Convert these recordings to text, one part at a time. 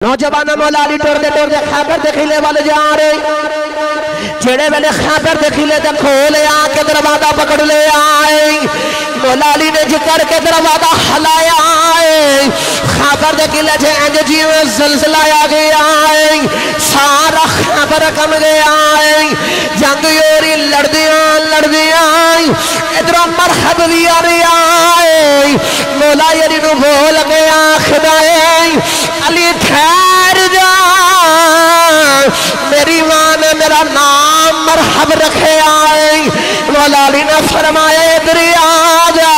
نوجوان مولا علی ٹور دے خیبر دے قلعے والے جا رہے جڑے ویلے خیبر دے قلعے تے کھولے آ کے دروازہ پکڑ لے آئے مولا علی نے جکر کے دروازہ ہلایا آئے خیبر دے قلعے جے انج جیویں زلزلہ آ گیا آئے سارا خیبر کم گیا آئے جنگ یوری لڑدیاں ادھر مرحب بھی آ رہی آئے مولا علی نو بول گیا خدائے علی ٹھہر جا میری ماں نے میرا نام مرحب رکھے آئے مولا علی نے فرمایا ادھر آ جا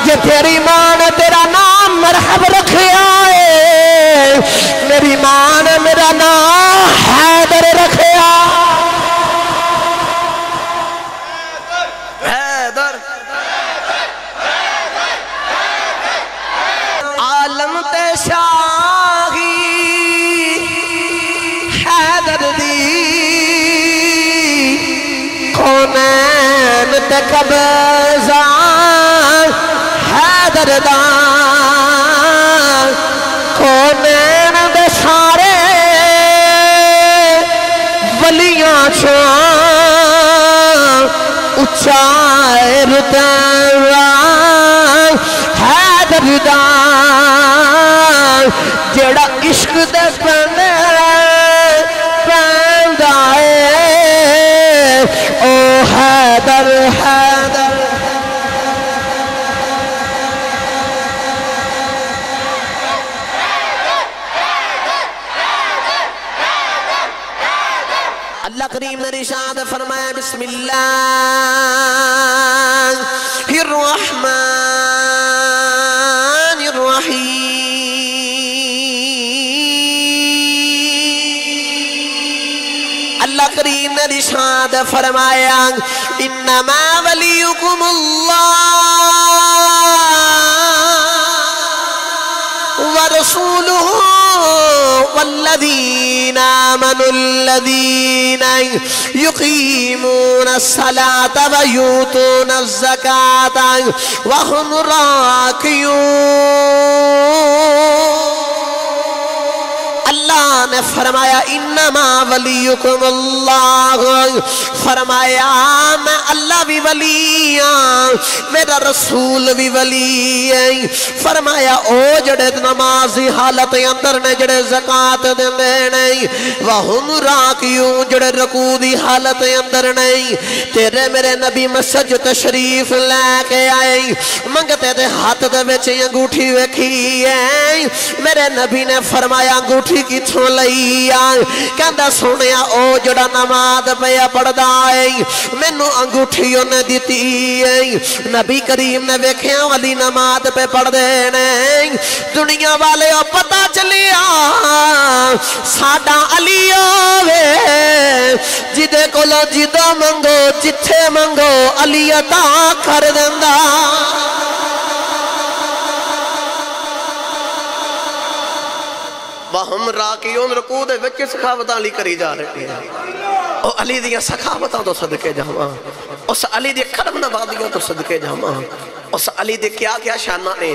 جے تیری ماں نے تیرا نام مرحب رکھے آئے میری ماں نے میرا نام حیدر رکھے آئے عالم تے شاہی حیدر دی کونین تے قبضہ حیدر دا کونین دے سارے ولیاں چھوان اچھائے رتبہ حیدر دا جڑا عشق دے پندائے او حیدر حیدر اللہ کریم نے ارشاد فرمایا بسم اللہ الرحمن الرحیم اللہ کریم نے ارشاد فرمایا انما ولیکم اللہ ورسولہ والذین آمنوا الذین یقیمون الصلاة ویؤتون الزکاة وهم راکعون اللہ نے فرمایا انما ولیکم اللہ فرمایا میں اللہ بھی ولی ہاں میرا رسول بھی ولی ہے فرمایا او جڑے نمازی حالت اندر نے جڑے زکاة دے نہیں وہم راکعون جڑے رکوع دی حالت اندر نہیں تیرے میرے نبی مسجد تشریف لے کے آئے منگتے دے ہاتھ دے وچ انگوٹھی وکھی ہے میرے نبی نے فرمایا انگوٹھی کی تھوں لئی آئے کہندہ سنیا او جڑا نماز پہ پڑھدا ہے مینوں انگوٹھیوں نے دیتی ہے نبی کریم نے ویکھیا والی نماز پہ پڑھ دینے دنیا والے او پتہ چلیا ساڈا علی ہوے جدے کولوں جدوں منگو جتھے منگو علی عطا کر دیندا وہم راکعون رکوع دے وچ سخاوتاں علی کری جا رہے ہیں او علی دیاں سخاوتاں تو صدقے جاواں اس علی دی کرم نوازیاں تو صدقے جاواں اس علی دے کیا کیا شاناں نے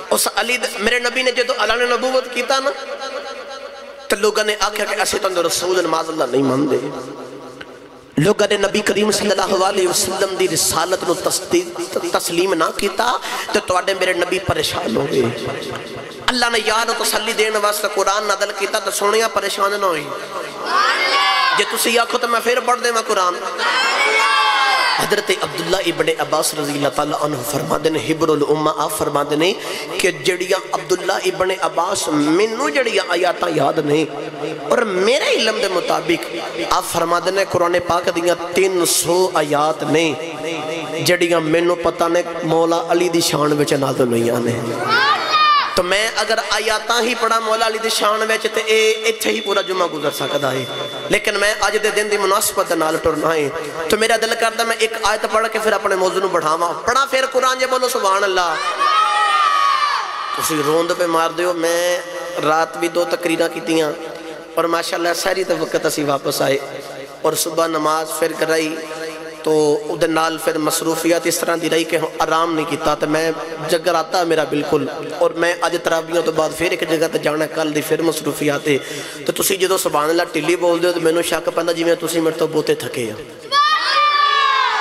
اس علی میرے نبی نے جدو اللہ نے نبوت کیتا نا تو لوگوں نے آکھا کہ اسے تو رسول معاذ اللہ نہیں مان دے لوگوں نے نبی کریم صلی اللہ علیہ وسلم دی رسالت نو تسلیم نہ کیتا تو توڑے میرے نبی پریشان ہو گئے اللہ نے یاد تسلی دین واسطے قرآن نازل کیتا تو سنیا پریشان نہ ہوئی جے تسی آکھو تو میں پھر پڑھ دے میں قرآن حضرت عبداللہ ابن عباس رضی اللہ تعالیٰ عنہ فرما دینے حبر الامہ آپ فرما دینے کہ جڑیاں عبداللہ ابن عباس منو جڑیاں آیاتاں یاد نہیں اور میرے علم دے مطابق آپ فرما دینے قرآن پاک دیاں 300 آیات نہیں جڑیاں منو پتہ نے مولا علی دی شان وچ نازل نہیں آنے تو میں اگر آیاتاں ہی پڑھا مولا علی دی شان وچ تے ایتھے ہی پورا جمعہ گزر سکتا ہے لیکن میں آج دے دن دی مناسبت نال ٹرنا ہے تو میرا دل کرتا میں ایک آیت پڑھ کے پھر اپنے موضوع بڑھاواں پڑھا پھر قرآن جے بولو سبحان اللہ تسی روند پہ مار دیو میں رات بھی 2 تقریرہ کیتیاں اور ماشاءاللہ ساری تے وقت اسی واپس آئے اور صبح نماز پھر کرائی تو ادھر نال پھر مصروفیات اس طرح دی رہی کہ آرام نہیں کیتا تو میں جگراتا میرا بالکل اور میں اج تراویحوں تو بعد پھر ایک جگہ تے جانا کل دی پھر مصروفیات تو تسی جدو سبحان اللہ ٹلی بول دے تو مینوں شک پیندا جویں تسی میرے تو بہتے تھکے ہو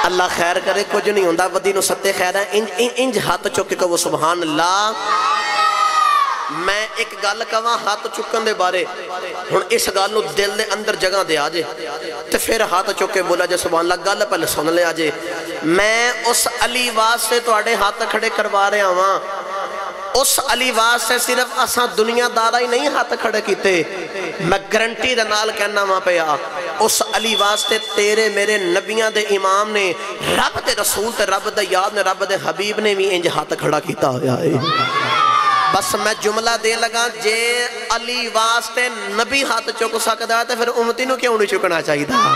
اللہ خیر کرے کچھ نہیں ہوندا ودی نو ستے خیر ہے انج ہاتھ چوک کے کہو سبحان اللہ میں ایک گل کہاں ہاتھ چکن دے بارے ہن اس گل نو دل دے اندر جگہ دے آجے تے پھر ہاتھ چک کے بولا جے سبحان اللہ گل پہلے سن لے آجے میں اس علی واسطے تواڈے ہاتھ کھڑے کروا رہا ہاں اس علی واسطے صرف اساں دنیا دارا ہی نہیں ہاتھ کھڑے کیتے میں گارنٹی دے نال کہنا وہاں پہ اس علی واسطے تیرے میرے نبیاں دے امام نے رب دے رسول تے رب دے یاد نے رب دے حبیب نے بھی انج ہاتھ کھڑا کیتا ہویا ہے بس میں جملہ دے لگا جے علی واسطے نبی ہاتھ چک سکتا ہے تو پھر امتی نو کیوں نہیں چکنا چاہیے تھا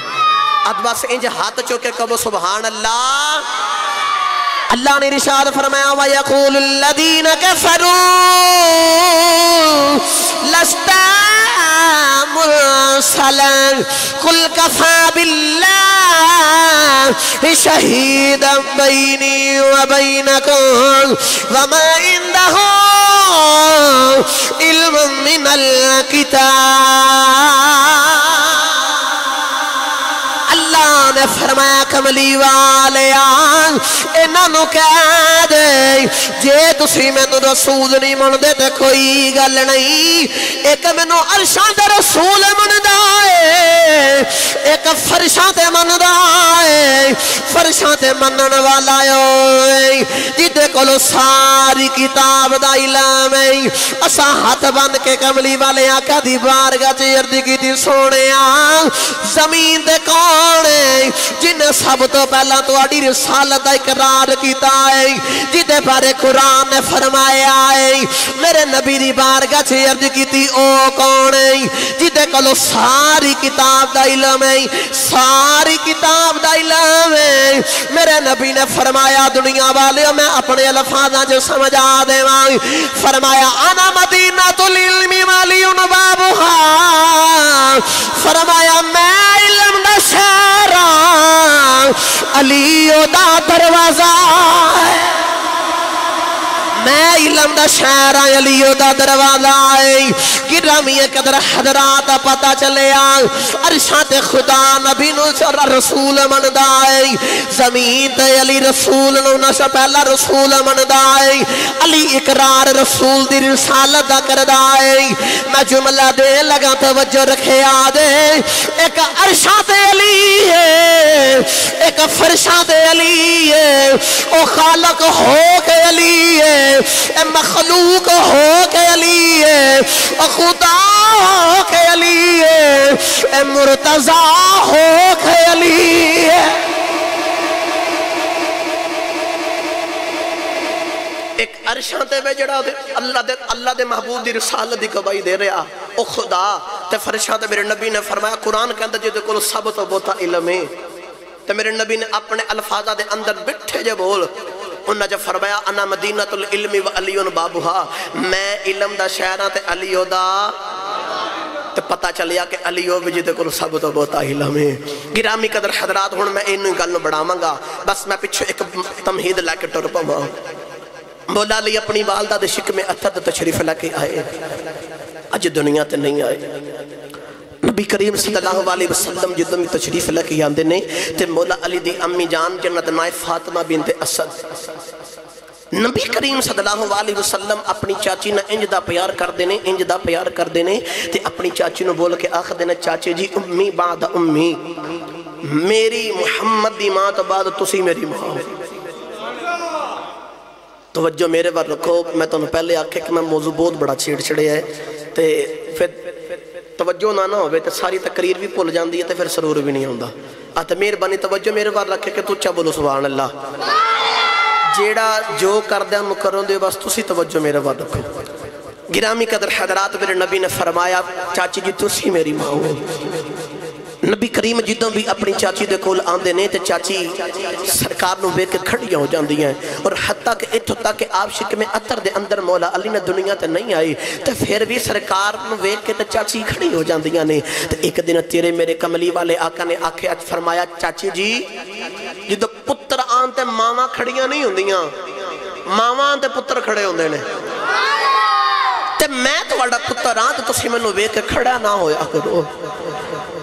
اب بس انج ہاتھ چکے کہو سبحان اللہ اللہ نے ارشاد فرمایا وَيَقُولُ الَّذِينَ كَفَرُوا لَسْتَ مُرْسَلًا قُلْ كَفَى بِاللَّهِ شَهِيدًا بَيْنِي وَبَيْنَكُمْ وَمَا عِندَهُ عِلْمٌ مِّنَ الْكِتَابِ اللہ نے فرمایا کملی والے آن انہاں نو کہہ دے جے تسی میں تو رسول نہیں مندے تے کوئی گل نہیں ایک میں نو عرشاں دے رسول مندائے ایک فرشاں تے مندائے فرشاں تے منن والا ہے جدے کولو ساری کتاب دا علم ہے اسا ہاتھ بند کے کملی والے آقا دی بارگاہ چ عرض کیتی سونیا زمین تے کون جن سب تو پہلا تو آڑی رسالت اقرار کیتا ہے جدے بارے قرآن نے فرمایا ہے میرے نبی دی بارگاہ چھے عرض کیتی او کون ہے جدے کلو ساری کتاب دا علم ہے ساری کتاب دا علم ہے میرے نبی نے فرمایا دنیا والے میں اپنے الفاظاں جو سمجھا دے فرمایا انا مدینہ العلم والیون بابوہا فرمایا میں علم دا شہر علی دا دروازہ ہے میں علم دا شہر علی دا دروازہ ہے گرامی قدر حضرات پتہ چلے عرشات خدا نبی نو رسول مندائی زمین تے علی رسول نو نشا پہلا رسول مندائی علی اقرار رسول دی رسالت دا کردائی میں جملہ دے لگا توجہ رکھے آدے ایک عرشات علی ہے ایک فرشات علی ہے او خالق ہو کے علی ہے اے مخلوق ہو کے علی ہے اے خدا ہو کے علی ہے اے مرتضی ہو کے علی ہے ایک عرشاں تے میں جڑا اللہ دے محبوب دی رسالت دی گواہی دے رہا او خدا تے فرشاں تے میرے نبی نے فرمایا قرآن کے اندر جدے کول سب تو بہتا علم ہے تے میرے نبی نے اپنے الفاظہ دے اندر بٹھے جے بول انہاں جب فرمایا انا مدینہ العلم و علیون بابوہا میں علم دا شہرہ تے علیو دا تے پتہ چلیا کہ علیو وجدے کو سب تو بہتا علم ہے گرامی قدر حضرات ہون میں انہوں گل بڑھا مانگا بس میں پچھو ایک تمہید لے کے ٹر پاؤں مولا علی اپنی والدہ دے شک میں اتھد تشریف لے کے آئے اج دنیا تے نہیں آئے نبی کریم صلی اللہ علیہ وسلم جدوں میں تشریف لے کے آندے نے تے مولا علی دی امی جان جنت نائے فاطمہ بنت اسد نبی کریم صلی اللہ علیہ وسلم اپنی چاچی نہ انج دا پیار کر دینے انج دا پیار کر دینے تے اپنی چاچی نو بول کے آخ دینے چاچی جی امی بعد امی میری محمد دی ماں تو بعد تسی میری ماں توجہ میرے بار رکھو میں تو پہلے آکھے کہ میں موضوع بہت بڑا چھیڑ چھڑے ہے تے پھر توجہ نہ ہوئے تے ساری تقریر بھی پھول جاندی ہے تے پھر سرور بھی نہیں ہوندا آتے مہربانی توجہ میرے بار رکھے کہ تو اچھا بولو سبحان اللہ جیڑا جو کر دیا مکروں دے بس تسی توجہ میرے بار رکھو گرامی قدر حضرات میرے نبی نے فرمایا چاچی جی تسی میری ماں ہو نبی کریم جدوں بھی اپنی چاچی دے کول آندے نے تے چاچی سرکار نو ویکھ کے کھڑیاں ہو جاندی ہیں اور حتیٰ کہ اتھوں تک کہ آپ شک میں عطر دے اندر مولا علی نے دنیا تے نہیں آئی تے پھر بھی سرکار نو ویکھ کے تے چاچی کھڑی ہو جاندیاں نے تے ایک دن تیرے میرے کملی والے آقا نے آکھے فرمایا چاچی جی جدوں پتر آن تے ماواں کھڑیاں نہیں ہوندیاں ماواں تے پتر کھڑے ہوندے نے تے میں تو وڈا پتر آن تے تسی منو ویکھ کے کھڑا نہ ہویا کرو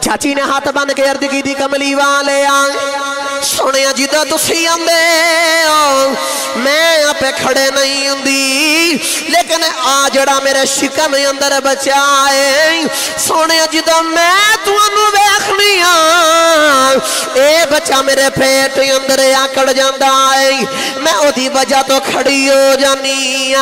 چاچی نے ہاتھ بند کے عرض کی دی کملی والے آئے سونے جدہ تسی آندے میں پہ کھڑے نہیں ہوندی لیکن آجڑا میرے شکم اندر بچائے سونے جدہ میں تو انو ویخنی اے بچہ میرے پیٹ اندر آکڑ جاندہ آئے میں او دی وجہ تو کھڑی ہو جانی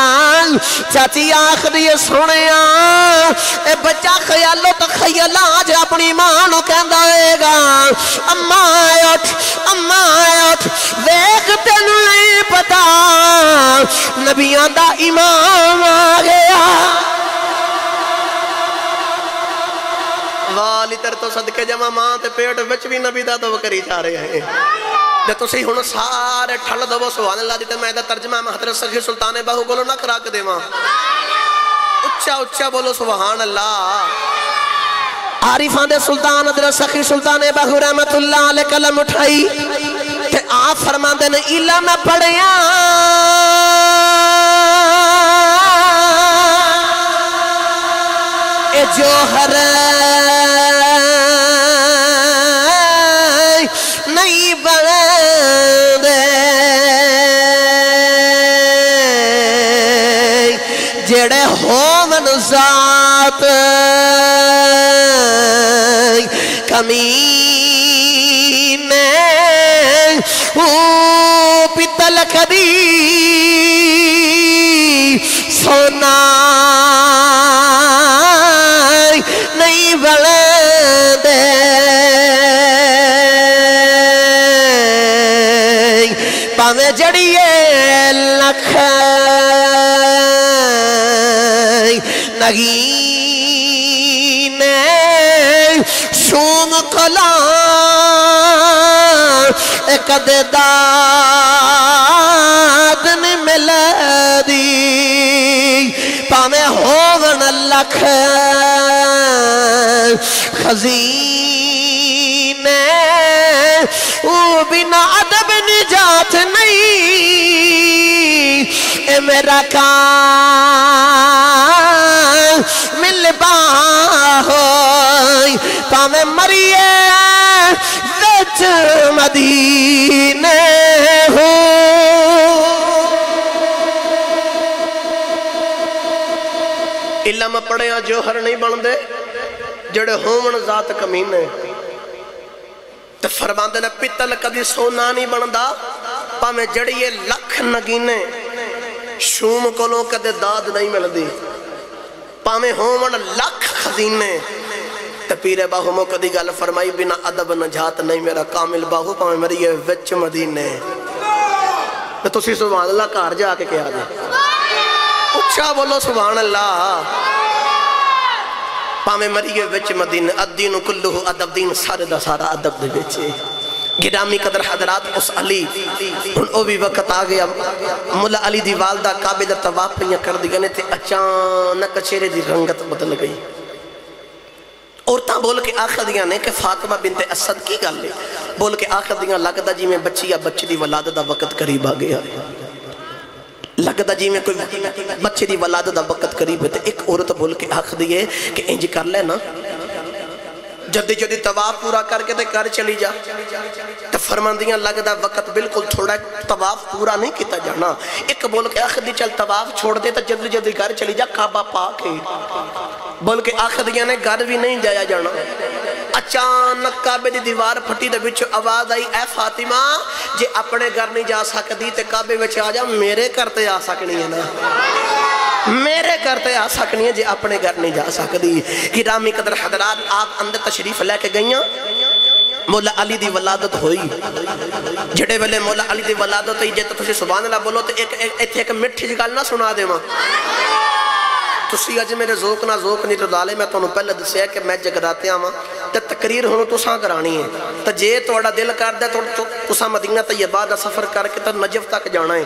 چاچی آخری سونے اے بچہ خیالو تو خیال آج اپنی مانو کہندہ آئے گا اماں اٹھ ویخ تینو نہیں پتا نبیان دا امام آگیا والی تر تو صدقے جمع ماں تے پیٹ بچ بھی نبی دا تو کری جا رہے ہیں جب تو سی ہونو سارے ٹھل دو سبحان اللہ دیتے میں دا ترجمہ میں حضرت سخی سلطان باہو بولو نہ کرا کے دے ماں اچھا بولو سبحان اللہ عارفان دے سلطان حضرت سخی سلطان باہو رحمت اللہ علیہ کلم اٹھائی تے آپ فرمان دے نے علم پڑھیا اے جوہر نہیں بندے جڑے ہومن ذات کمینے پیتل کدی سونا نہیں بلندے پاویں جڑیے لکھ نگینے شوم کلا ایک داد نہیں مل دی پاویں ہوون لکھ خزینے او بنا ادب نجات نہیں اے میرا کام مل باہوئی پاویں مریے وچ مدینے ہو علم پڑھے جوہر نہیں بندے جڑے ہومن ذات کمینے تو فرمان دینا پیتل کدی سونا نہیں بندا پاویں جڑیے لکھ نگینے شوم کولوں کدے داد نہیں ملدی پاویں ہومن لکھ خزینے تے پیرے باہو مو کدی گل فرمائی بنا ادب نجات نہیں میرا کامل باہو پاویں مریے وچ مدینے تو تسی سبحان اللہ کار جا کے کیا دے اچھا بولو سبحان اللہ پاویں مریے وچ مدینے الدین کلہ ادب دین سارے دا سارا ادب دے وچے گرامی قدر حضرات اس علی ان او بھی وقت آگیا مولا علی دی والدہ کعبے دا طواف پہیاں کر دی گنے تے اچانک چہرے دی رنگت بدل گئی عورتاں بول کے آخر دیاں نے کہ فاطمہ بنت اسد کی گل لے بول کے آخر دیاں لگتا جی میں بچی یا بچی دی ولادت دا وقت قریب آگیا لگتا جی میں کوئی بچے دی ولادت دا وقت قریب ہے ایک عورت بول کے آخر دیئے کہ انج کر لے نا جدی طواف پورا کر کے تے کر چلی جا تو فرماندیاں لگتا وقت بالکل تھوڑا طواف پورا نہیں کیتا جانا ایک بول کے آخر دی چل طواف چھوڑ دے تو جدی کر چلی جا کعبہ پاک ہے بول کے آخر دیاں نے گھر بھی نہیں جایا جانا اچانک کعبے دی دیوار پھٹی دے بچو آواز آئی اے فاطمہ جے اپنے گھر نہیں جا سکتی تے کعبے بچے آ جا میرے کرتے آ سکنی ہے نا میرے کرتے آ سکنی ہے جے اپنے گھر نہیں جا سکتی گرامی قدر حضرات آپ اندر تشریف لے کے گئیاں مولا علی دی ولادت ہوئی جڑے ویلے مولا علی دی ولادت ہوئی جے تو تسی سبحان اللہ بولو تو ایک مٹھی گل نہ سنا دے ماں تسی اج میرے ذوق نہ ذوق نہیں تو دالے میں تو انہوں پہلے دسیا کہ میں جگراتے آماں تے تقریر ہوں تساں کرانی ہے تے جے تہاڈا دل کردا تو تساں مدینہ طیبہ دا سفر کر کے تے نجف تک جانا ہے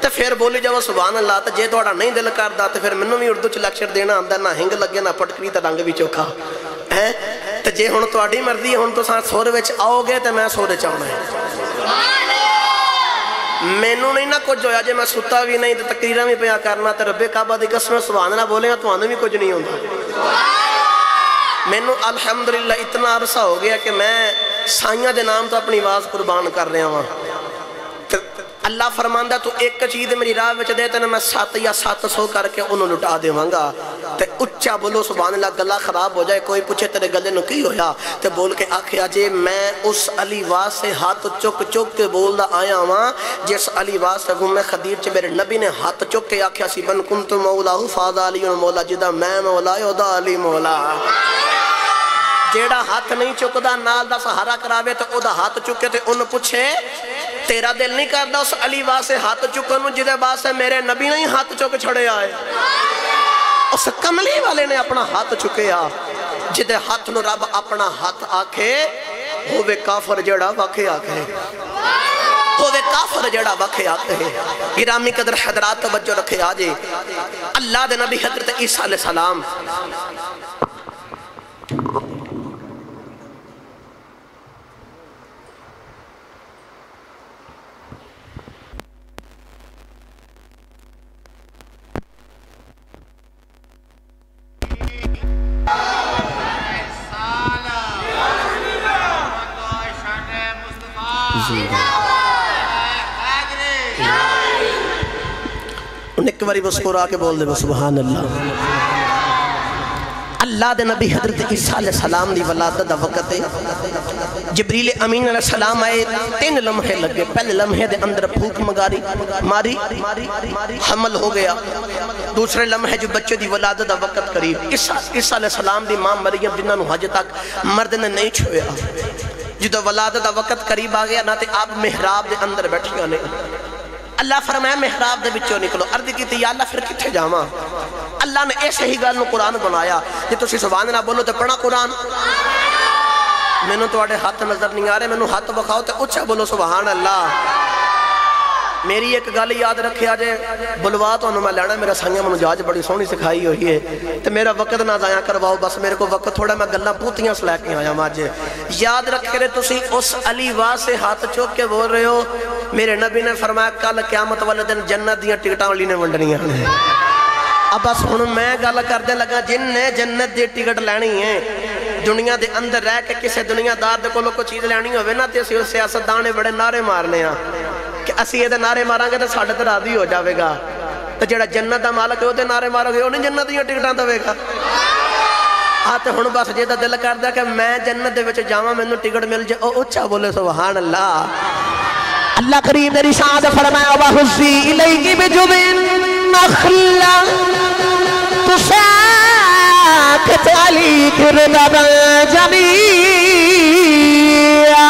تے پھر بولی جاؤ سبحان اللہ تے جے تہاڈا نہیں دل کردا تے پھر مینوں بھی اردو چ لیکچر دینا آندا نہ ہنگ لگے نہ پٹکری تے رنگ بھی چوکھا ہے تے جے ہن تہاڈی مرضی ہے ہن تساں سور وچ آؤ گے تے میں سور وچ آਉਣਾ ہے مینوں نہیں نہ کچھ ہویا جے میں ستا بھی نہیں تے تقریراں بھی پیا کرنا تے رب کعبہ دی قسم سبحان اللہ بولے گا تانوں بھی کچھ نہیں ہوندا مینوں الحمدللہ اتنا عرصہ ہو گیا کہ میں سائیاں دے نام تو اپنی آواز قربان کر رہا ہوں اللہ فرماندہ تو ایک چیز میری راہ وچ دے تے میں 7 یا 700 کر کے انہوں لٹا دیواں گا تے اچھا بولو سبحان اللہ گلا خراب ہو جائے کوئی پوچھے تیرے گلے نو کی ہویا تے بول کے آکھیا جے میں اس علی واس سے ہاتھ چک چک کے بولدا آیا ہاں جس علی واس سے غم خدیر چ میرے نبی نے ہاتھ چک کے آکھیا سی بن کنت مولا فاض علی مولا جدا میں مولا او علی مولا جیڑا ہاتھ نہیں چکدا نال دا سہارا کراوے تے او دا ہاتھ چکے تے انہوں پوچھے تیرا دل نہیں کردا اس علی واسے ہاتھ چکن جدے واسے میرے نبی نہیں ہاتھ چک چھڑے آئے اس کملی والے نے اپنا ہاتھ چکے آ جدے ہاتھ نو رب اپنا ہاتھ آکھے ہووے کافر جڑا واقع آکھے ہووے کافر جڑا واقع آکھے گرامی قدر حضرات توجہ رکھے آجے اللہ دے نبی حضرت عیسیٰ علیہ السلام ایک باری مسکرا کے بول دے سبحان اللہ اللہ دے نبی حضرت عیسیٰ علیہ السلام دی ولادت دا وقت ہے جبریل امین علیہ السلام آئے 3 لمحے لگے پہلے لمحے دے اندر پھوک ماری حمل ہو گیا دوسرے لمحے جو بچے دی ولادت دا وقت قریب عیسیٰ علیہ السلام دی ماں مریم جنہاں نو حج تک مرد نے نہیں چھویا جدو ولادت دا وقت قریب آ گیا نہ تے آپ محراب دے اندر بیٹھیاں نے اللہ فرمایا محراب دے بچوں نکلو عرض کی تھی یا اللہ پھر کتھے جاواں اللہ نے ایسے ہی گل نو قرآن بنایا جے تسی سبحان اللہ بولو تے پڑھا قرآن مینوں تواڈے ہاتھ نظر نہیں آ رہے مینوں ہاتھ بکھاؤ تے اچھا بولو سبحان اللہ میری ایک گل یاد رکھے آجے بلوا تو انہوں میں لینا میرا سنگیا منو جاج بڑی سونی سکھائی ہوئی ہے تو میرا وقت نہ ضائع کرواؤ بس میرے کو وقت تھوڑا میں گلہ پوتیاں سلے کے آیا ماجے یاد رکھے رہے تسی اس علی واہ سے ہاتھ چوک کے بول رہے ہو میرے نبی نے فرمایا کل قیامت والے دن جنت دیاں ٹکٹاں والی نے ونڈنیاں ہیں اب بس ہن میں گل کردے لگا جن نے جنت دی ٹکٹ لینی ہے دنیا دے اندر رہ کے کسے دنیا دار دے کو چیز لینی ہوئے نا تے اسی سیاست دانے بڑے نعرے مارنے ہیں کہ اسی یہ دے نعرے ماریں گے تو ساڑھے تے راضی ہو جاوے گا تو جڑا جنت دا مالک ہے وہ دے نعرے مارو گے انہیں جنت دیاں ٹکٹاں دوے گا آتے ہن بس جے دا دل کر دیا کہ میں جنت دے وچ جاواں میں ٹکٹ مل جائے او اچھا بولے سبحان اللہ اللہ کریم نے ارشاد فرمایا وَحُزِّي إِلَيْكِ بِجُذِعِ النَّخْلَ تُسَاقِطْ عَلَيْكِ رُطَبًا جَنِيًّا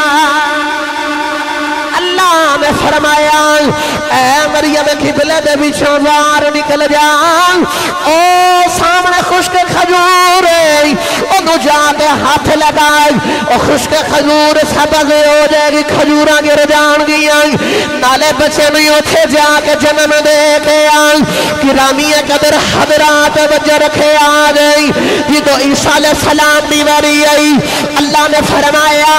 اللہ نے فرمایا اے مریم قبلے دے بچوں باہر نکل جا او سامنے خشک کھجور او دو جا کے ہاتھ لگائے او خشک کھجور سبز ہو جائے گی کھجوراں گر جان گیا نالے بچے نہیں اٹھے جا کے جنم دے کے آئی گرامی قدر حضرات وجہ رکھے آ گئی یہ تو عیسیٰ علیہ السلام دی واری آئی اللہ نے فرمایا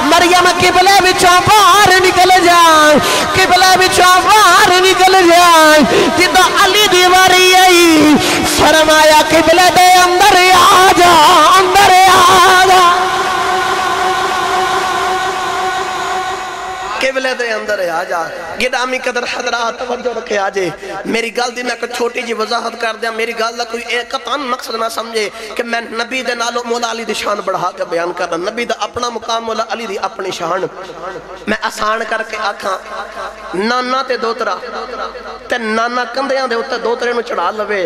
مریم قبلے بچوں باہر نکل جائے قبلہ بچوں باہر نکل جائے جدو علی دیواری آئی فرمایا قبلہ دے اندر آ جا اندر آ جا قبلے دے اندر آ جا گرامی قدر حضرات توجہ رکھے آجے میری گل دی میں کوئی چھوٹی جی وضاحت کر دیا میری گل دا کوئی ایک قطعاً مقصد نہ سمجھے کہ میں نبی دے نالو مولا علی دی شان بڑھا کے بیان کر رہا نبی دا اپنا مقام مولا علی دی اپنی شان میں آسان کر کے آکھاں نانا تے دوترا تے نانا کندیاں دے ہوتا دوترے نو چڑھا لوے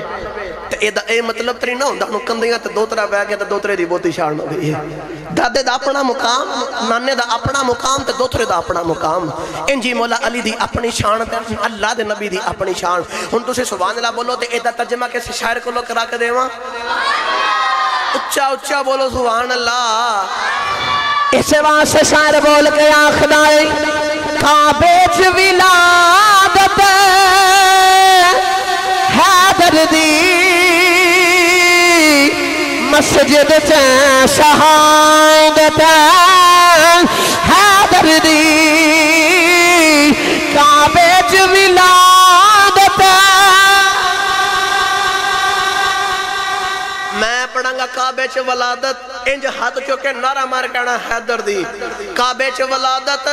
تے اے مطلب تری نہ ہوندہ نو کندیاں تے دوترا بے گیا تے دوترے دی بہتی شان ہو گئی دادے دا اپنا مقام نانے دا اپنا مقام تے دوترے دا اپنا مقام انجی مولا علی دی اپنی شان تے اللہ دے نبی دی اپنی شان ہن تسے سبحان اللہ بولو تے اے دا ترجمہ کسی شاعر کو لو کرا کے دے وہاں اچھا اچھا بولو سبحان اللہ اس واسطے شاعر بول کے آخدا ہے کعبے چ ولادت حیدر دی مسجد چ شہادت حیدر دی کعبے چ ولادت میں پڑھاں گا کعبے چ ولادت انج ہاتھ چوکے نعرہ مار کہنا حیدر دی کعبے چ ولادت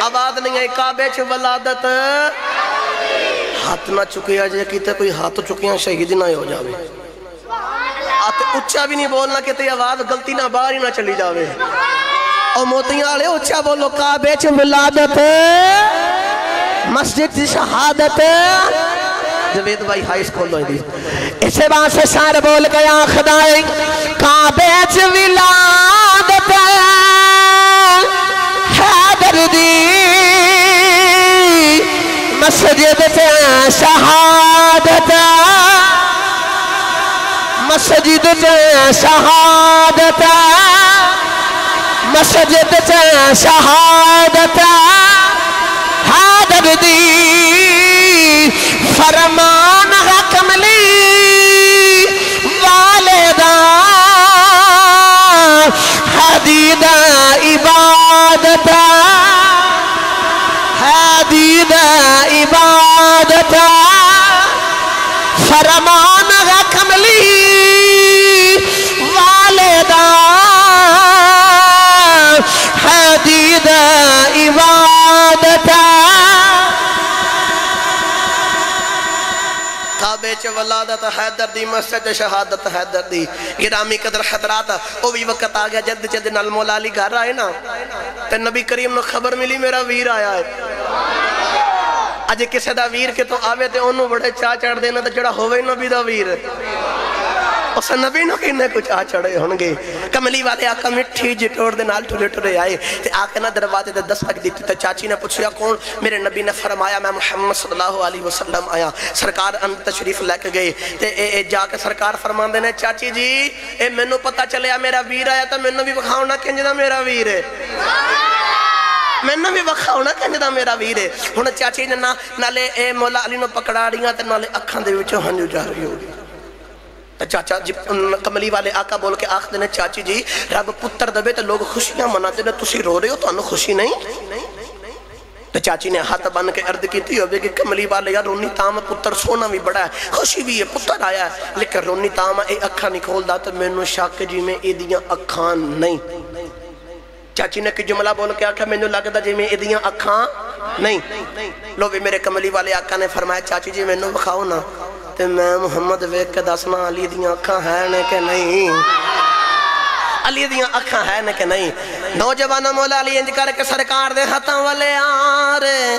آواز نہیں ہے کعبے چ ولادت ہاتھ نہ چکیا جائے کیتے کوئی ہاتھ چکیاں شہید نہ ہو جاوے آتے اچھا بھی نہیں بولنا کہتے آواز غلطی نہ باہر ہی نہ چلی جاوے اور موتیاں آلے اچھا بولو کعبے چ ولادت مسجد شہادت جوید بھائی ہائی سکول ہوئی دی اسے بات سے شاعر بول گیا خدای کعبے چ ولادت حیدر دی مسجد سے شہادت مسجد سے شہادت مسجد سے شہادت حیدر دی فرمان حکملی والدہ حدید عبادت حدید عبادت فرمان حکملی والدہ حدید عبادت کعبے چ ولادت حیدر دی مسجد شہادت حیدر دی گرامی قدر حضرات وہ بھی وقت آ گیا جد جد نال مولا علی گھر آئے نا تے نبی کریم نے خبر ملی میرا ویر آیا ہے اج کسے دا ویر کے تو آوے تے انہوں بڑے چاہ چڑھ دینا تے جڑا ہوئے نبی دا ویر اس نبی نو کینے کچھ آ چڑھے ہونگے کملی والے آقا مٹھی جٹوڑ دے نال ٹھولے ٹھولے آئے تے آقا نا دروازے دے دستک دیتی تے چاچی نے پوچھیا کون میرے نبی نے فرمایا میں محمد صلی اللہ علیہ وسلم آیا سرکار اندر تشریف لے کے گئے تے جا کے سرکار فرمان دینے چاچی جی اے میں نو پتہ چلیا میرا ویر آیا تو میں نو بھی بکھاؤنا کنجدہ میرا ویر ہے میں نو بھی بکھاؤنا کنجدہ میرا ویر ہے ہونا چاچی نے نالے مولا علی نو پکڑا رہی تے نالے اکھاں دے وچوں ہنجو جا رہی ہوگی چاچا جی کملی والے آقا بول کے آخ دینے چاچی جی رب پتر دبے تو لوگ خوشیاں مناتے ہیں تسی رو رہے ہو تو انہوں خوشی نہیں تو چاچی نے ہاتھ بن کے عرض کی تھی ہوئے کہ کملی والے یار رونی تام پتر سونا بھی بڑا ہے خوشی بھی ہے پتر آیا ہے لیکن رونی تام اے اکھاں نہیں کھول دا تو میں نو شاک جی میں ایدیاں اکھاں نہیں چاچی نے کہ جملہ بول کے آکھا میں نو لگتا جی میں ایدیاں اکھاں نہیں لو بھی میرے کملی والے آقا نے فرمایا چاچی جی میں نو بخاؤ نا تے میں محمد ویک کے دسنا علی دیاں اکھاں ہے نے کہ نہیں علی دیاں اکھاں ہے نے کہ نہیں نوجوانہ مولا علی انج کر کے سرکار دے ہاتھاں والے آرے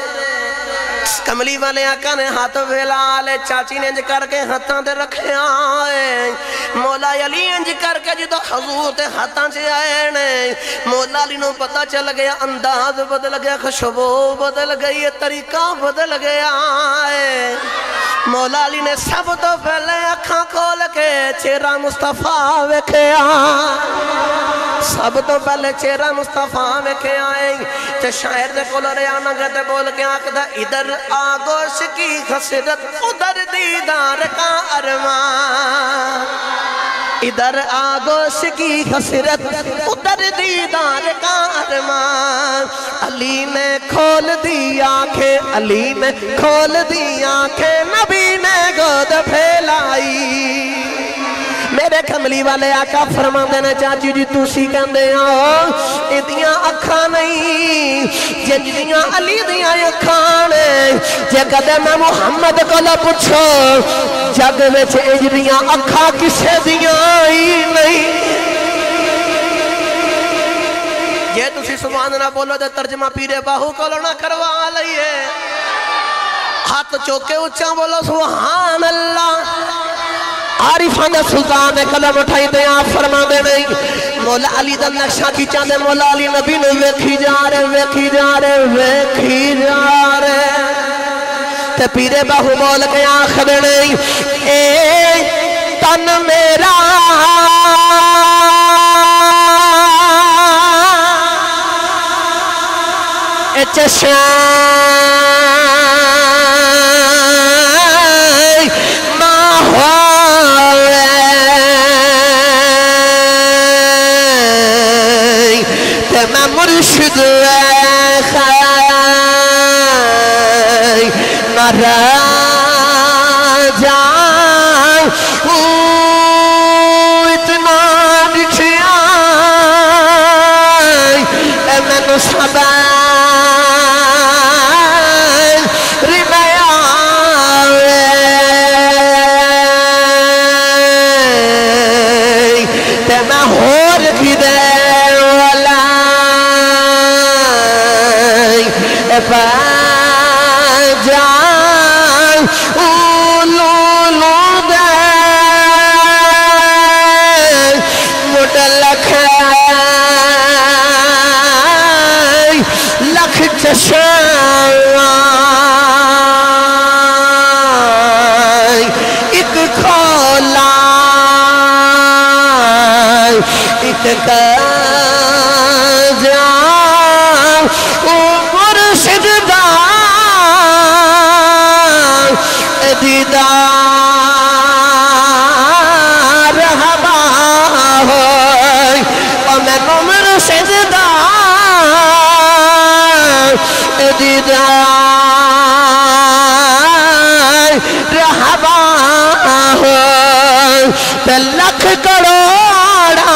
کملی والے آقا نے ہاتھ ویلا لے چاچی نے انج کر کے ہاتھاں دے رکھے آئے مولا علی انج کر کے جدو حضور دے ہاتھاں سے آئے نے مولا علی نو پتہ چل گیا انداز بدل گیا خوشبو بدل گئی طریقہ بدل گیا مولا علی نے سب تو پہلے اکھاں کھول کے چہرہ مصطفیٰ وکھیا سب تو پہلے چہرہ مصطفیٰ وکھے آئے تے شاعر دے کول ریانا گتے بول کے آکھدا ادھر آگوش کی خسرت ادھر دیدار کا ارمان ادھر آگوش کی خسرت ادھر دیدار کا ارمان علی نے کھول دی آنکھیں علی نے کھول دی آنکھیں نبی نے گود پھیلائی میرے کملی والے آقا فرمان دینا چاچی جی توسی کہندے ہو ادیاں اکھاں نہیں جنجیاں علی دیاں اکھاں نے جے کدے میں محمد کو لے پوچھو جگ وچ اجدیاں اکھاں کسے دیاں ہی نہیں یہ تسی سبحان اللہ بولو دے ترجمہ پیرے باہو کو لونا کروا لئیے ہاتھ چوکے اچھا بولو سبحان اللہ عارفان دے سلطان نے قلم اٹھائی دے آپ فرما دے نہیں مولا علی دا نقشہ کی چاندے مولا علی نبی نے ویکھی جا رہے ویکھی جا رہے ویکھی جا رہے تے پیرے باہو بول کے آخر نہیں اے تن میرا چشم ماحول تے میں مرشد خیر نہ رہ جاؤں اتنا دکھیا اے میں نو صبر ایک کھولا ایک جاؤ مرشد دا دیدار ہوا ہوئی اور میں مرشد دا دیدار رہبا ہوئی تے لکھ کروڑا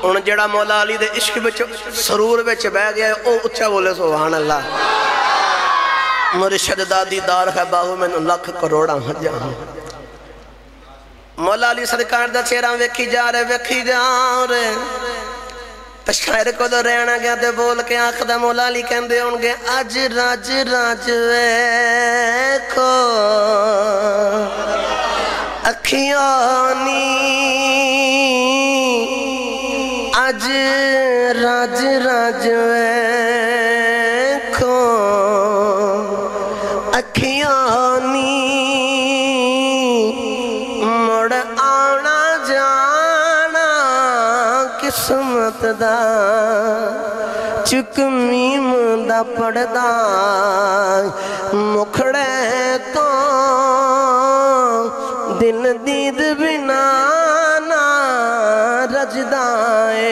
ان جڑا مولا علی دے عشق بچ سرور بچ بہ گیا او اچھا بولے سبحان اللہ مرشد دا دیدار ہے باہو میں لکھ کروڑا جہاں مولا علی سرکار دا چہرہ ویکھی جا رہے تے شاعر کو دو رہنا گیا تے بول کے آنکھ دا مولا علی کہندے ہونگے اج راج راج ویکھو اکھیانی اج راج راج ویکھو اکھیانی مڑ آنا جانا قسمت دا چک میم دا پڑدا مکھڑے تو دل دید بنا رجدائے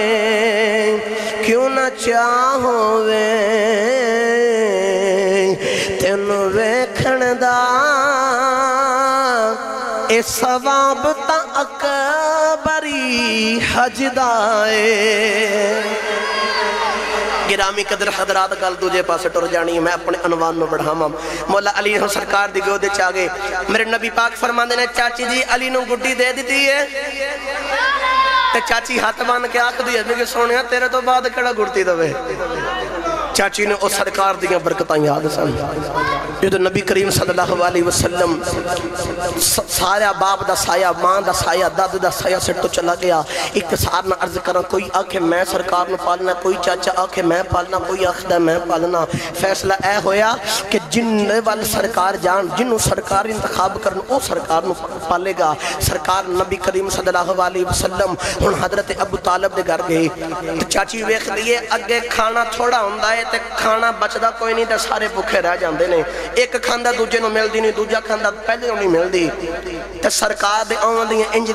کیوں نہ چاہوے تینو ویکھن دا اے ثواب تا اکبری حجدائے گرامی قدر حضرات گل دوجے پاسے ٹر جانی ہے میں اپنے عنوان میں بڑھاما مولا علی سرکار دی گودے چاگے میرے نبی پاک فرماندے نے چاچی جی علی نو گڈی دے دیتی ہے تے چاچی ہاتھ بان کے آکھ دی ہے سونیا تیرے تو بعد کڑا گھڑتی دوے چاچی نے او سرکار دیاں برکتاں یاد سن جو تو نبی کریم صلی اللہ علیہ وسلم سارا باپ دا سایہ ماں دا سایہ داد دا سایہ سے تو چلا گیا اقتصار نہ عرض کرنا کوئی آکھے میں سرکار نہ پالنا کوئی چاچا آکھے میں پالنا کوئی آکھدہ میں پالنا فیصلہ اے ہویا کہ جن وال سرکار جان جنہوں سرکار انتخاب کرنا او سرکار نہ پالے گا سرکار نبی کریم صلی اللہ علیہ وسلم ہن حضرت ابو طالب دے گھر گئے چاچی ویکھ لیے اگے کھانا تھوڑا ہوندا ہے تے کھانا بچدا کوئی نہیں تے سارے بھوکے رہ جاندے نے ایک کھاندا دوجے نو ملدی نہیں دوجا کھاندا پہلے نہیں ملدی تے سرکار دے آن دیاں انج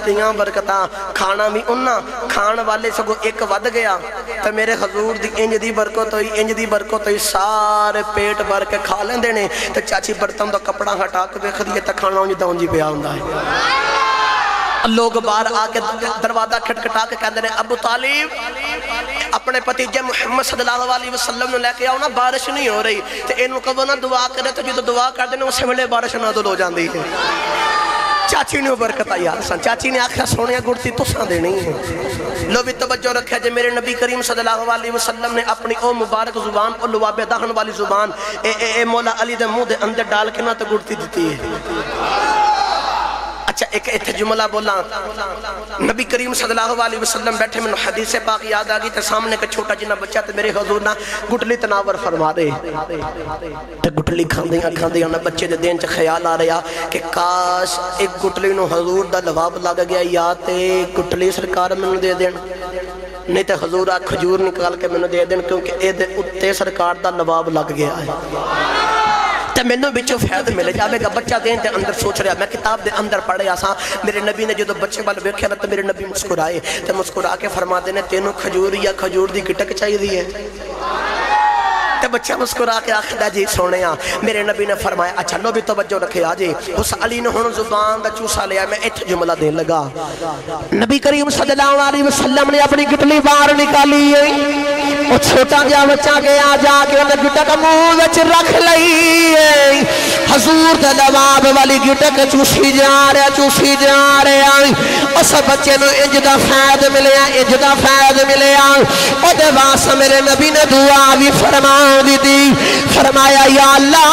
دیاں برکتاں کھانا بھی انہاں کھان والے سگو ایک ود گیا تے میرے حضور دی انج دی برکت ہوئی سارے پیٹ بھر کے کھا لیندے نے تے چاچی برتن دا کپڑا ہٹا کے ویکھ دیے تے کھانا انج دا انج پیا ہوندا ہے لوگ باہر آ کے دروازہ کھٹکھٹا کے کہندے نے ابو طالب اپنے پتیجے محمد صلی اللہ علیہ وسلم نے لے کے آؤ نا بارش نہیں ہو رہی تے اینو کہو نا دعا کرے تو جو دعا کر دینے اسے ملے بارش نازل ہو جاندی ہے چاچی نے برکت آئی آسان چاچی نے آکھا سونیا گڑتی تو ساں دینی ہے لو بھی توجہ رکھا جے میرے نبی کریم صلی اللہ علیہ وسلم نے اپنی او مبارک زبان اور لواب دہن والی زبان اے مولا علی دے منہ دے اندر ڈال کے نہ تو گڑتی دیتی ہے اچھا ایک ایتھے جملہ بولا نبی کریم صلی اللہ علیہ وسلم بیٹھے میں حدیث پاک یاد آگی تے سامنے کا چھوٹا جنہ بچہ تے میرے حضور نہ گٹلی تناور فرما دے تے گٹلی کھاندیاں نہ بچے دے دین چا خیال آ رہا کہ کاش ایک گٹلی نو حضور دا لواب لگا گیا یا تے گٹلی سرکار میں دے دین نہیں تے حضور آ کھجور نکال کے میں دے دین کیونکہ اے دے اتے سرکار دا لواب لگ گیا ہے تے میں نے بچوں فیض ملے جاوے گا بچہ دین تے اندر سوچ رہا میں کتاب دے اندر پڑھے آساں میرے نبی نے جو دو بچے والے بیکھے نا تو میرے نبی مسکرائے تے مسکرا کے فرما دینے تینوں کھجور یا کھجور دی گٹک چاہی دی ہے تے بچہ مسکرا کے آخدہ جی سونے میرے نبی نے فرمایا اچھا لو بھی توجہ رکھے آجے اس علی نے ہون زبان دا چوسا لیا میں ایتھ جملہ دین لگا نبی کریم صلی اللہ علیہ وسلم نے اپنی گٹلی باہر نکالی وہ چھوٹا جا بچہ گیا جا کے انہیں گٹک منہ وچ رکھ لئی حضور دا لواب والی گٹک چوسی جا رہے اس بچے نو اجدہ فائد ملے او دے واسا میرے نبی نے دعا بھی فرمایا یا اللہ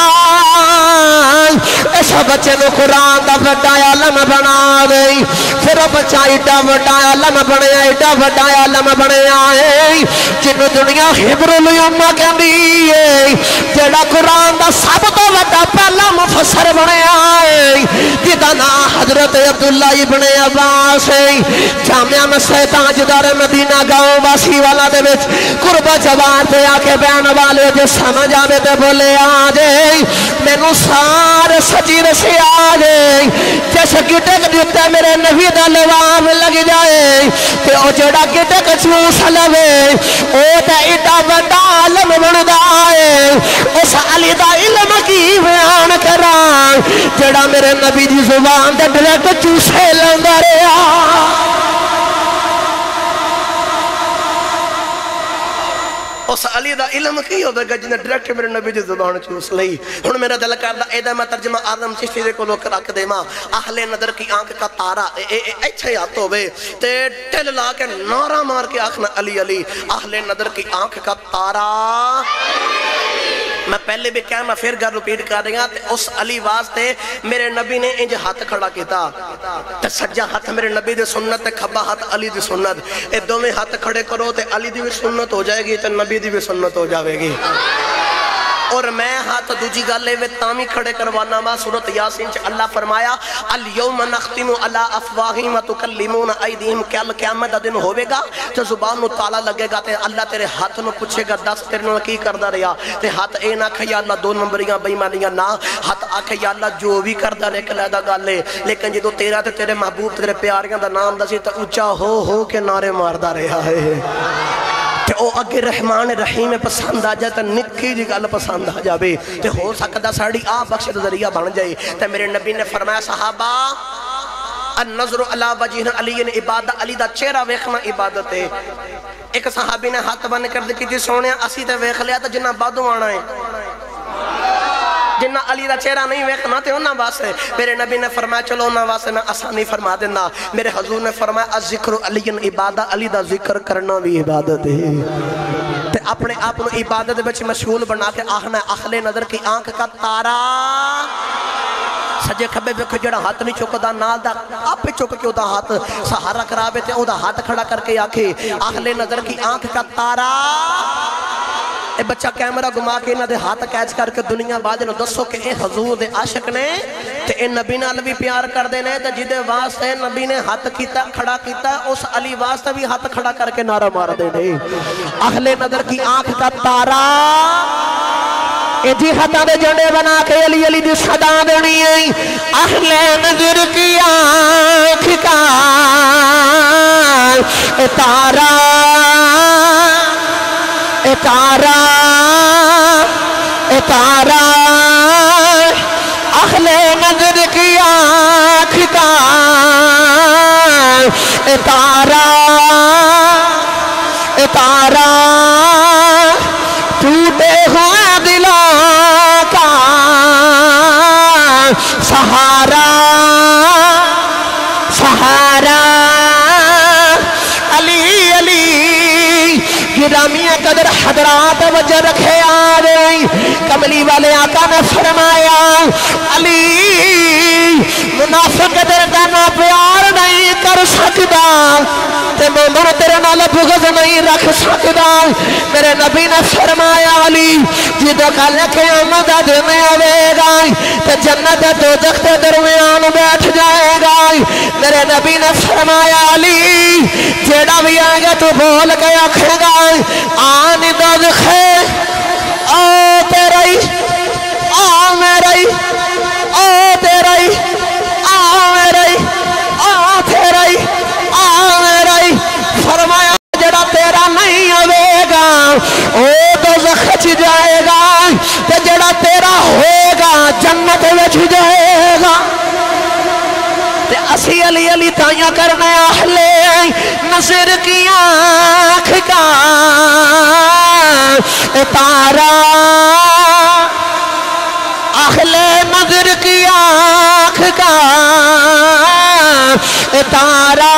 اس بچے نو قرآن دا بڑا علم بنا گئی پھر وہ بچہ ایڈا بڑا علم بنیا ہے جنو دنیا حبر الامہ کہندی ہے جڑا قرآن دا سب تو بڑا پہلا مفسر بنیا ہے جدا نا حضرت عبداللہ ابن عباس جامعہ مسجد تاجدار مدینہ گاؤں باسی والا دے وچ قربہ جوان پہ آکے بیان والے جو سمجھ آوے تے بولے آجے میں نو سارے سچی رسی آجے جیسے گٹک دیتے میرے نبی دا لواب لگ جائے تے او جڑا گٹک چوس لوے او تے ایڈا بڑا علم بندہ ہے اس علی دا علم کی بیان کران جڑا میرے نبی دی زبان دے ڈریکٹ چوسے لنگا رہا اس علی دا علم کی ہوتا ہے جنہیں ڈریکٹ میرے نبی جی زبان چوس لئی ہن میرا دل کردہ ایدہ میں ترجمہ آدم چشتی دے کو لوگ رکھ دے ماں اہل نظر کی آنکھ کا تارا اچھے آتو بے تے ٹل لا کے نارا مار کے آنکھنا علی علی اہل نظر کی آنکھ کا تارا میں پہلے بھی کہنا پھر گھر رپیٹ کر رہا تے اس علی واسطے میرے نبی نے انج ہاتھ کھڑا کیتا تے سجا ہاتھ میرے نبی دے سنت تے کھبا ہاتھ علی دی سنت اے دو میں ہاتھ کھڑے کرو تے علی دی بھی سنت ہو جائے گی تے نبی دی بھی سنت ہو جاوے گی اور میں ہاتھ دوجی گالے میں تامی کھڑے کروانا ماں سورت یاسین چھ اللہ فرمایا اليوم نختم علی افواہیم وتکلمون ایدیہم قیامت دن ہوئے گا تو زبان نو تالا لگے گا تے اللہ تیرے ہاتھ نو پوچھے گا دس تیرے نو کی کردہ رہا تے ہاتھ اے نہ کھا یا اللہ دو نمبریاں بیمانیاں نہ ہاتھ آکھے یا اللہ جو بھی کردہ رہے کلیدہ گالے لیکن جدو تیرا تے تیرے محبوب تیرے پیاریاں دا نام دسی تا اچھا ہو کے نعرے ماردہ رہا ہے تے او اگے رحمان رحیم پسند آ جائے تے نکی جی گل پسند آ جائے تے ہو سکتا ساڑی بخش ذریعہ بن جائے تے میرے نبی نے فرمایا صحابہ النظر علی وجہ علی عبادت علی دا چہرہ ویکھنا عبادت ہے ایک صحابی نے ہاتھ بن کر دی جی سونے اسی تے ویکھ لیا تے جنہ بعدوں آنا ہے جنہ علی دا چہرہ نہیں ویکھنا تے انہاں واسے میرے نبی نے فرمایا چلو انہاں واسے میں آسانی فرما دینا میرے حضور نے فرمایا الذکر علی عبادت علی دا ذکر کرنا بھی عبادت ہے تے اپنے آپ نے عبادت بچ مشغول بنا کے آہنا اہل نظر کی آنکھ کا تارا سجے کھبے ویکھو جڑا ہاتھ نہیں چکدا نال دا آپ پہ چک کے او دا ہاتھ سہارا کرابے تے او دا ہاتھ کھڑا کر کے آکھے اہل نظر کی آنکھ کا تارا اے بچہ کیمرہ گما کے انہاں دے ہاتھ کیچ کر کے دنیا بعد نو دسو کہ اے حضور دے عاشق نے تے اے نبی نال بھی پیار کر دینے تے جدے واسطے نبی نے ہاتھ کیتا کھڑا کیتا اس علی واسطے بھی ہاتھ کھڑا کر کے نعرہ مار دینے اہل نظر کی آنکھ کا تارا اے جی ہاتھاں دے جھنڈے بنا کے علی علی دی صدا دینی ہے اہل نظر کی آنکھ کا تارا اتارا اہل نظر کی آنکھ کا اتارا تارا ٹوٹے ہوئے دلوں کا سہارا سہارا علی علی گرامی قدر حضرات وجہ رکھے آ رہی کملی والے آقا نے فرمایا علی منافق قدر کا پیار نہیں کر سکتا تے مومن تیرے نال بغض نہیں رکھ سکتا میرے نبی نے فرمایا علی جدو کل قیامت دا دن آئے گا تے جنت دوزخ کے درمیان بیٹھ جائے گا میرے نبی نے فرمایا علی جیڑا بھی آئے گا تو بول کے آکھے گا آنی دوزخ آ تیرے آ میرے آ تیرے آ میرے آ تیرے آ میرے فرمایا جڑا تیرا نہیں آئے گا او دوزخ جائے گا تے جڑا تیرا ہوئے گا جنت وچ جائے گا تے اسی علی علی تائیاں کرنے اہل نظر کی آنکھ کا تارا اہل نظر کی آنکھ کا تارا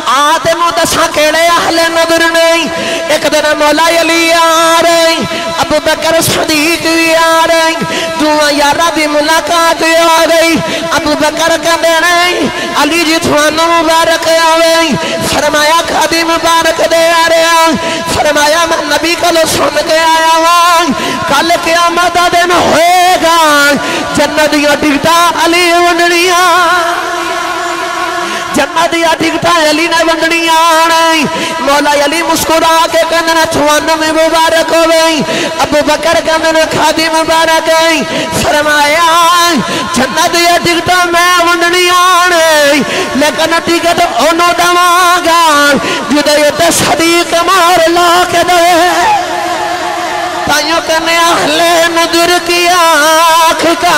آتے مدسہ کیڑے اہل نظر نہیں ایک دن مولا علی آ رہے ابو بکر صدیق بھی آ رہے دعا یارہ دی ملاقات آ گئی ابو بکر کہنے رہے علی جی تھوانو مبارک آوے فرمایا خادی مبارک دے آ رہے فرمایا میں نبی کلو سن کے آیا ہوں کل قیامت دن ہوئے گا جنت یا ٹکٹا علی ونڈنیاں جنت یا ٹکٹا علی نے ونڈنیاں نہیں مولا علی مسکرا کے کہنے تھوانو میں مبارک ہوئے ابو بکر کہنے خادی مبارک ہے فرمایا جنت یا ٹکٹا میں ونڈنیاں نہیں لیکن ٹکٹ انہوں دماغا جدے یہ صدیق مار لا کے دے تائیوں کہنے اہل نظر کی آنکھ کا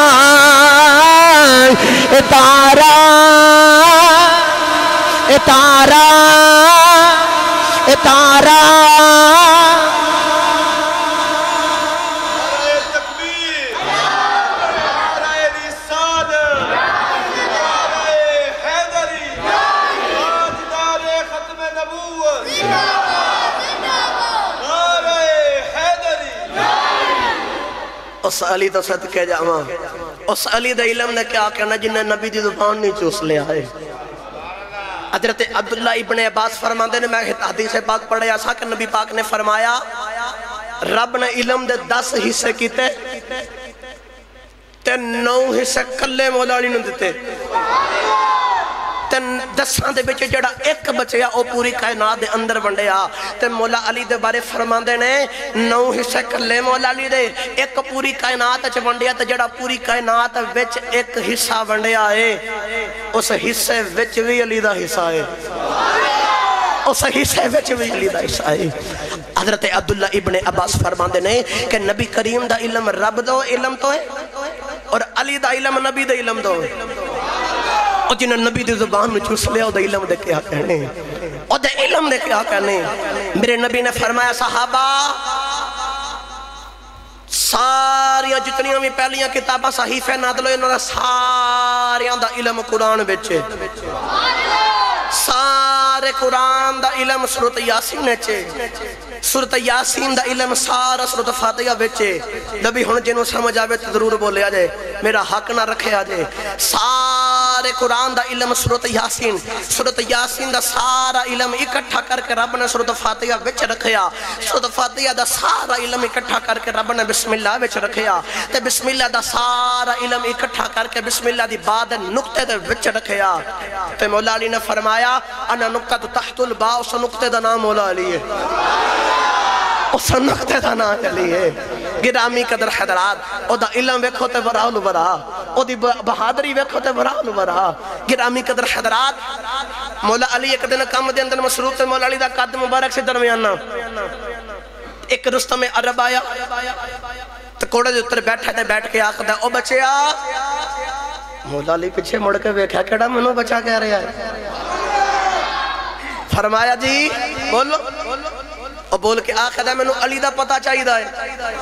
تارا تارا تارا اس علی تو صدقے جاواں اس علی دا علم نے کیا کہنا جنہیں نبی دی زبان نہیں چوس لیا ہے حضرت عبداللہ ابن عباس فرماندے نے میں حدیث پاک پڑھے ایسا کہ نبی پاک نے فرمایا رب نے علم دے 10 حصے کیتے تے 9 حصے کلے مولا علی نے دیتے تے 10 دے بچے جڑا ایک بچے او پوری کائنات دے اندر بنڈے تے مولا علی دے بارے فرماندے نے 9 حصے کلے مولا علی دے ایک پوری کائنات اچ بنڈیا تے جڑا پوری کائنات وچ ایک حصہ بنڈیا ہے اس حصے وچ بھی علی دا حصہ ہے اس حصے وچ بھی علی دا حصہ ہے حضرت عبداللہ ابن عباس فرماندے نے کہ نبی کریم دا علم رب دو علم تو ہے اور علی دا علم نبی دا علم دو ہے اور جنہیں نبی دی زبان میں چوس لیا او دا علم دے کیا کہنے او دا علم دے کیا کہنے میرے نبی نے فرمایا صحابہ ساریاں جتنیاں بھی پہلیاں کتابہ صحیفہ نادل ہوئے انہوں نے ساریاں دا علم قرآن بچے سارے قرآن دا علم سورت یاسین چے سورت یاسین دا علم سارا سورت فاتحہ بچے نبی ہن جنہوں سمجھ آوے تو ضرور بولے آجے میرا حق نہ رکھے آجے سارے قرآن دا علم سورت یاسین دا سارا علم اکٹھا کر کے رب نے سورت فاتحہ بچ رکھیا سورت فاتحہ دا سارا علم اکٹھا کر کے رب نے بسم اللہ بچ رکھیا تے بسم اللہ دا سارا علم اکٹھا کر کے بسم اللہ دی بعد نقطے دے بچ رکھیا تے مولا علی نے فرمایا انا نقطہ تحت الباء اس نقطے دا نام مولا علی ہے اس نقطے دا نام علی ہے گرامی قدر حضرات او دا علم ویکھو تے براہ نو برا او دی بہادری ویکھو تے براہ نو برا گرامی قدر حضرات مولا علی ایک دن کام دے اندر مصروف تے مولا علی دا قد مبارک سے درمیانہ ایک رستم عرب آیا تے کوڑے دے اتر بیٹھا تے بیٹھ کے آخدا او بچیا مولا علی پیچھے مڑ کے ویکھا کیڑا منو بچا کہہ رہا ہے فرمایا جی بولو اور بول کے آخر میں علی دا پتہ چاہیے ہے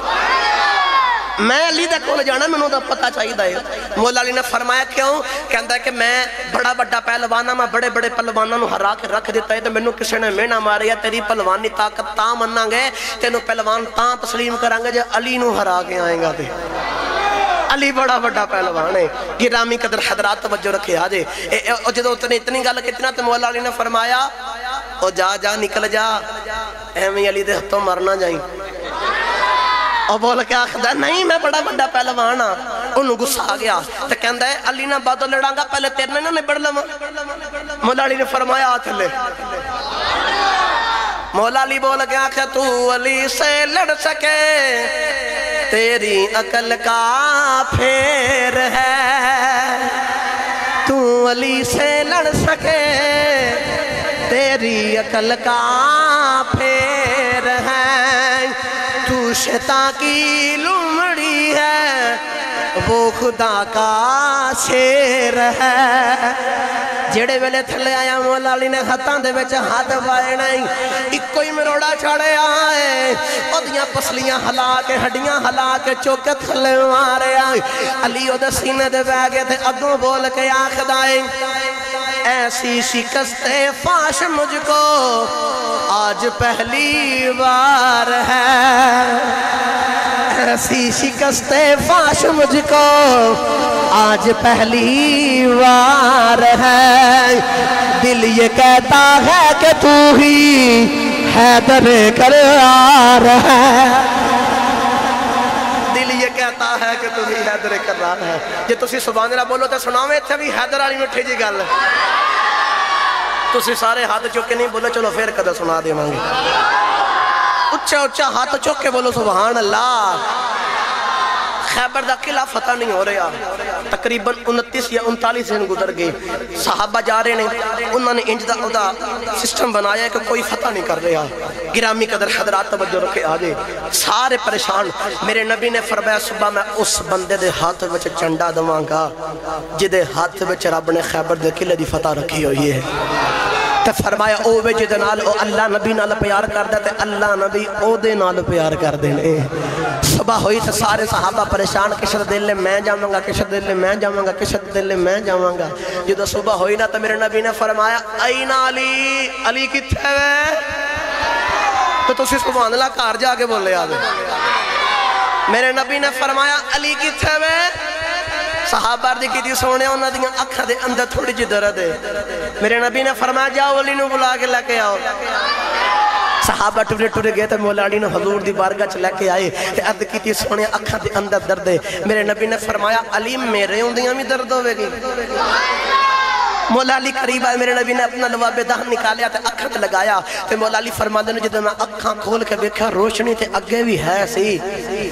میں علی دا کول جانا میں دا پتہ چاہیے ہے مولا علی نے فرمایا کیوں کہندا ہے کہ میں بڑا بڑا پہلوانا میں بڑے بڑے پہلوانوں نو ہرا کے رکھ دیتا ہے تو مینوں کسی نے مینا ماریا تیری پہلوانی طاقت تاں مناں گے تینوں پہلوان تاں تسلیم کریں گے جے علی نو ہرا کے آئیں گا تے علی بڑا بڑا پہلوان ہے گرامی قدر حضرات توجہ رکھے آجے جدو اتنی گل کتنا تو مولا علی نے فرمایا او جا جا نکل جا اہمی علی دے ہتھوں مرنا جائیں اور بول کے آخدہ نہیں میں بڑا بڑا پہلوان ہاں انہوں غصہ آ گیا تو کہندہ ہے علی نہ باتوں لڑاں گا پہلے تیرنے نہ نبڑ لما مولا علی نے فرمایا آتھ لے مولا علی بول کے آخدہ تو علی سے لڑ سکے تیری عقل کا پھیر ہے تو علی سے لڑ سکے تیری عقل کا پھیر ہے تو شیطان کی لمڑی ہے وہ خدا کا شیر ہے جڑے ویلے تھلے آیا مولا علی نے ہاتھاں دے وچ ہاتھ پائے نہیں اکو ہی مروڑا چھاڑے آئے اودیاں پسلیاں ہلا کے ہڈیاں ہلا کے چوکے تھلے مارے آئے علی او دے سینے دے بے گئے تھے اگوں بول کے آخدائیں ایسی شکست فاش مجھ کو آج پہلی بار ہے ایسی شکست فاش مجھ کو آج پہلی بار ہے دل یہ کہتا ہے کہ تو ہی حیدر کرار ہے دل یہ کہتا ہے کہ تو ہی حیدر کرار ہے یہ تسی سبحان اللہ بولو تے سناویں تھے بھی حیدر علی مٹھے جی گل تسی سارے ہاتھ چوکے نہیں بولے چلو پھر کدھے سنا دے مانگے اچھا اچھا ہاتھ چوکے بولو سبحان اللہ خیبر دا قلعہ فتح نہیں ہو رہا تقریباً 29 یا 39 دن گزر گئے صحابہ جا رہے ہیں انہوں نے انج دا سسٹم بنایا ہے کہ کوئی فتح نہیں کر رہا گرامی قدر حضرات توجہ رکھے آجے سارے پریشان میرے نبی نے فرمایا صبح میں اس بندے دے ہاتھ وچ چنڈا دواں گا جدے ہاتھ وچ رب نے خیبر دے قلعے دی فتح رکھی ہوئی ہے تے فرمایا او وے جدے نال او اللہ نبی نال پیار کر دے تے اللہ نبی او دے نال پیار کر دینے صبح ہوئی تے سارے صحابہ پریشان کشر دل لے میں جاؤں گا کشر دل لے میں جاؤں گا کشر دل لے میں جاؤں گا جدو صبح ہوئی نا تو میرے نبی نے فرمایا این علی علی کتھے وے تو تسی سبحان اللہ کار جا کے بولے آدھے میرے نبی نے فرمایا علی کتھے وے صحابہ دی کی تھی سونے انہاں دیاں اکھا دے اندر تھوڑی جی درد ہے میرے نبی نے فرمایا جاؤ علی نو بلا کے لے کے آؤ صحابہ ٹورے ٹورے گئے تھے مولا علی نے حضور دی بارگاہ چ لے کے آئے تے عرض کیتی سونے اکھاں دے اندر درد ہے میرے نبی نے فرمایا علی میرے ہوندیاں بھی درد ہوے گی مولا علی قریب آئے میرے نبی نے اپنا لواب دہن نکالیا تے اکھاں تے لگایا تے مولا علی فرماندے نے جدوں میں اکھاں کھول کے دیکھا روشنی تے اگے بھی ہے سی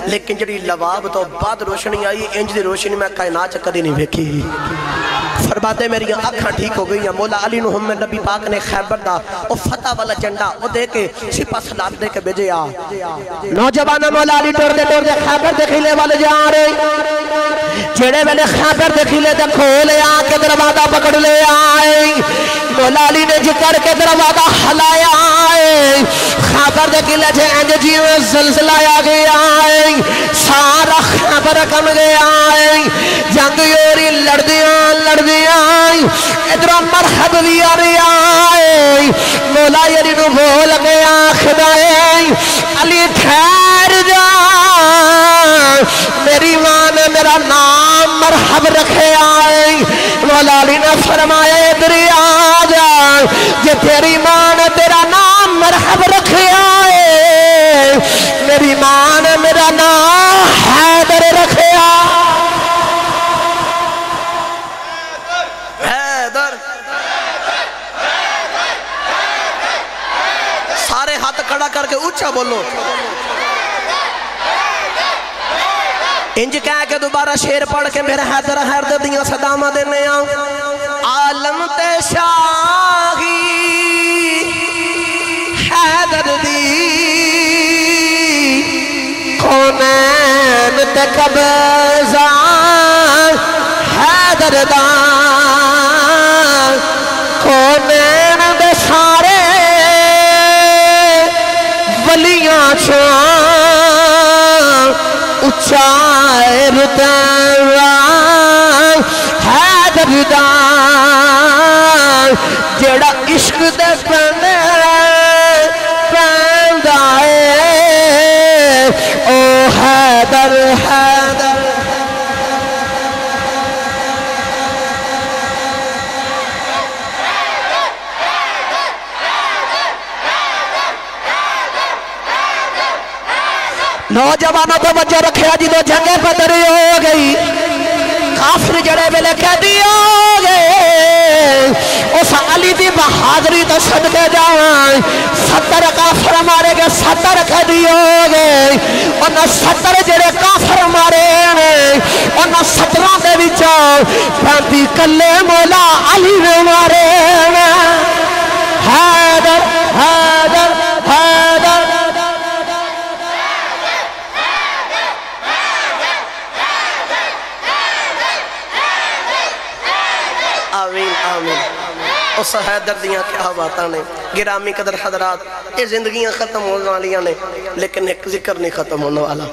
لیکن جڑی لواب تو بعد روشنی آئی انج دی روشنی میں کائنات چ کدی نہیں ویکھی فرماتے میری آنکھاں ٹھیک ہو گئی ہیں مولا علی نو ہم نبی پاک نے خیبر دا او فتح والا جنڈا او دے کے سپا سلام دے کے بھیجے آ نوجوانہ مولا علی ٹور دے خیبر دے خیلے والے جا رہے جڑے ویلے خیبر دے خیلے دے کھولے آ کے دروازہ پکڑ لے آئے مولا علی نے جکر کے دروازہ ہلایا آئے خیبر دے خیلے جے انج جیویں زلزلہ آ گیا آئے سارا خیبر کم گیا آئے جنگ یوری لڑدیاں ادھر مرحب بھی آ رہی آئے مولا علی نو بول گیا خدائے علی ٹھہر جا میری ماں نے میرا نام مرحب رکھے آئے مولا علی نے فرمایا ادھر آ جا یہ تیری ماں نے تیرا نام مرحب رکھے آئے میری ماں نے میرا نام حیدر رکھے آئے سارے ہاتھ کھڑا کر کے اونچا بولو انج کہہ کے دوبارہ شیر پڑھ کے میرے حیدر حیدر دیاں صدامہ دینے آؤں عالم تے شاہی حیدر دی کونین تے قبضہ حیدر دا کونین دے سارے چھوان اچھائے رتوان حیدر دان جڑا عشق دے پندے پندائے او حیدر حیدر نوجوانوں تو وجہ رکھے جدو جنگ بدر ہو گئی کافر جڑے ویلے قیدی ہو گئے اس علی دی بہادری تو صدقے جاؤں 70 کافر مارے گئے 70 قیدی ہو گئے انہوں 70 جڑے کافر مارے ہیں انہوں 17 دے وچوں 35 کلے مولا علی نے مارے ہیں حیدر حیدر حیدر آمین آمین اس حیدر دیاں کیا باتاں نے گرامی قدر حضرات یہ زندگیاں ختم ہونے والیاں نے لیکن ایک ذکر نہیں ختم ہونے والا